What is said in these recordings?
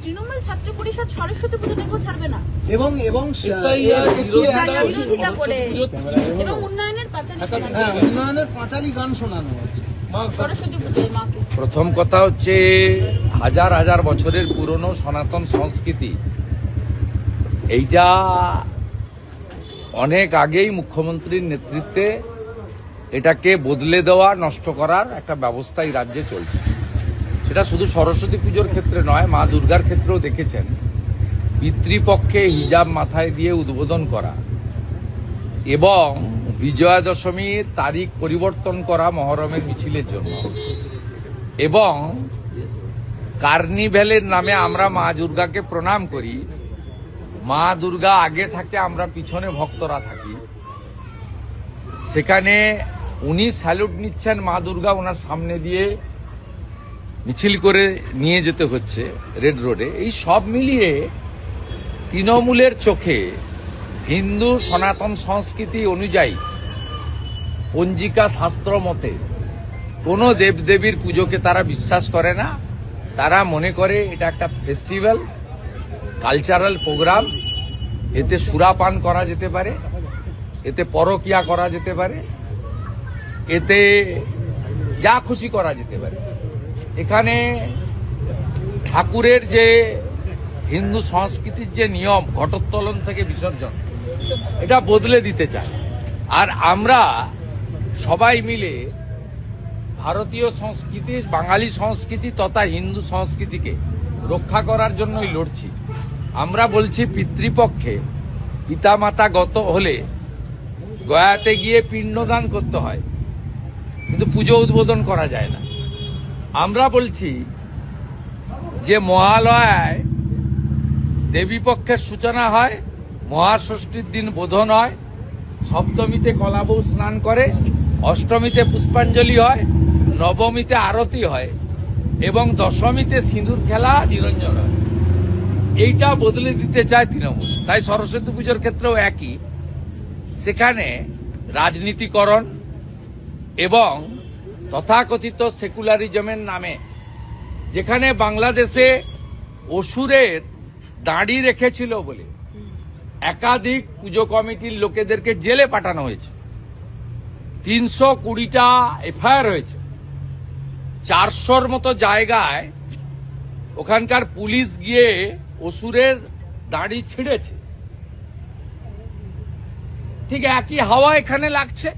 তৃণমূল ছাত্র পরিষদ সরস্বতী পুজোটাকেও ছাড়বে না এবং বিরোধিতা করে এবং উন্নয়নের পাঁচালী শোনানো হ্যাঁ, উন্নয়নের পাঁচালী গান শোনানো হচ্ছে সরস্বতী পুজোয় মাকে। প্রথম কথা হচ্ছে হাজার হাজার বছরের পুরনো সনাতন সংস্কৃতি এইটা অনেক আগেই মুখ্যমন্ত্রীর নেতৃত্বে এটাকে বদলে দেওয়া নষ্ট করার একটা ব্যবস্থা এই রাজ্যে চলছে। সেটা শুধু সরস্বতী পুজোর ক্ষেত্রে নয়, মা দুর্গার ক্ষেত্রেও দেখেছেন পিতৃপক্ষে হিজাব মাথায় দিয়ে উদ্বোধন করা এবং বিজয়া দশমীর তারিখ পরিবর্তন করা মহরমের মিছিলের জন্য এবং কার্নিভ্যালের নামে আমরা মা দুর্গাকে প্রণাম করি। মা দুর্গা আগে থাকে, আমরা পিছনে ভক্তরা থাকি। সেখানে উনি স্যালুট নিচ্ছেন মা দুর্গা, ওনার সামনে দিয়ে মিছিল করে নিয়ে যেতে হচ্ছে রেড রোডে। এই সব মিলিয়ে তৃণমূলের চোখে হিন্দু সনাতন সংস্কৃতি অনুযায়ী পঞ্জিকা শাস্ত্র মতে কোনো দেবদেবীর পুজোকে তারা বিশ্বাস করে না। তারা মনে করে এটা একটা ফেস্টিভ্যাল, কালচারাল প্রোগ্রাম, এতে সুরাপান করা যেতে পারে, এতে পরকিয়া করা যেতে পারে, এতে যা খুশি করা যেতে পারে। এখানে ঠাকুরের যে হিন্দু সংস্কৃতির যে নিয়ম ঘটোত্তোলন থেকে বিসর্জন, এটা বদলে দিতে চায়। আর আমরা সবাই মিলে ভারতীয় সংস্কৃতি, বাঙালি সংস্কৃতি তথা হিন্দু সংস্কৃতিকে রক্ষা করার জন্যই লড়ছি। আমরা বলছি পিতৃপক্ষে পিতামাতা গত হলে গয়াতে গিয়ে পিণ্ডদান করতে হয়, কিন্তু পুজো উদ্বোধন করা যায় না। আমরা বলছি যে মহালয়ায় দেবী পক্ষের সূচনা হয়, মহাষষ্ঠীর দিন বোধন হয়, সপ্তমীতে কলাবউ স্নান করে, অষ্টমীতে পুষ্পাঞ্জলি হয়, নবমীতে আরতি হয় এবং দশমীতে সিঁদুর খেলা নিরঞ্জন হয়। এইটা বদলে দিতে চায় তৃণমূল। তাই সরস্বতী পুজোর ক্ষেত্রেও একই, সেখানে রাজনীতিকরণ এবং তথাকথিত সেকুলারিজমের নামে, যেখানে বাংলাদেশে অসুরের দাঁড়ি রেখেছিল বলে একাধিক পুজো কমিটির লোকেদেরকে জেলে পাঠানো হয়েছে, 320টা এফআইআর হয়েছে, 400-র মতো জায়গায় ওখানকার পুলিশ গিয়ে অসুরের দাঁড়ি ছিঁড়েছে। ঠিক একই হাওয়া এখানে লাগছে।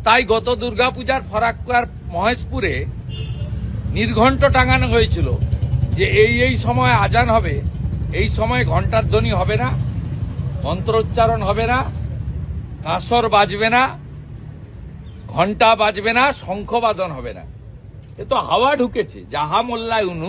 তাই গত দুর্গাপূজার ফরাক্কার মহেশপুরে নির্ঘণ্ট টাঙানো হয়েছিল যে এই সময় আজান হবে, এই সময় ঘণ্টার ধ্বনি হবে না, মন্ত্রোচ্চারণ হবে না, কাঁসর বাজবে না, ঘণ্টা বাজবে না, শঙ্খবাদন হবে না। এ তো হাওয়া ঢুকেছে। জাহা মোল্লা ইউনুস